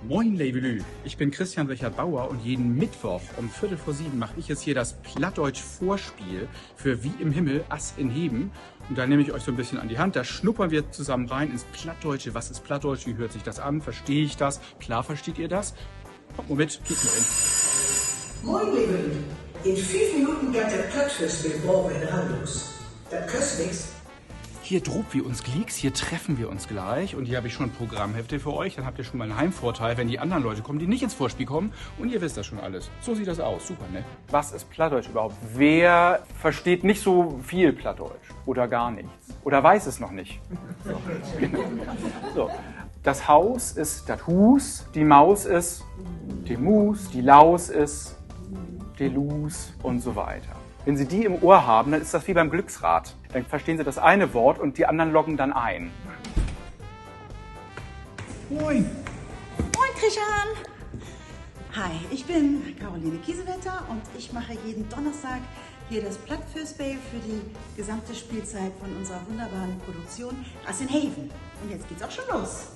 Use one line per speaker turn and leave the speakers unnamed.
Moin Levelü, ich bin Christian Richard Bauer und jeden Mittwoch um 6:45 mache ich jetzt hier das Plattdeutsch-Vorspiel für Wie im Himmel, Ass in Heben. Und da nehme ich euch so ein bisschen an die Hand, da schnuppern wir zusammen rein ins Plattdeutsche. Was ist Plattdeutsch, wie hört sich das an, verstehe ich das? Klar versteht ihr das? Kommt mal mit, geht mal in.
Moin Levelü, in 5 Minuten geht der Plattfestival morgen in Handlos. Das kostet nichts.
Hier droht wir uns Gleeks, hier treffen wir uns gleich und hier habe ich schon Programmhefte für euch. Dann habt ihr schon mal einen Heimvorteil, wenn die anderen Leute kommen, die nicht ins Vorspiel kommen und ihr wisst das schon alles. So sieht das aus, super, ne?
Was ist Plattdeutsch überhaupt? Wer versteht nicht so viel Plattdeutsch oder gar nichts? Oder weiß es noch nicht? So, genau. So. Das Haus ist das Hus, die Maus ist die Mus, die Laus ist die Lus und so weiter. Wenn Sie die im Ohr haben, dann ist das wie beim Glücksrad. Dann verstehen Sie das eine Wort und die anderen loggen dann ein.
Moin!
Moin Christian! Hi, ich bin Caroline Kiesewetter und ich mache jeden Donnerstag hier das Plattfestival für die gesamte Spielzeit von unserer wunderbaren Produktion Ass in Haven. Und jetzt geht's auch schon los.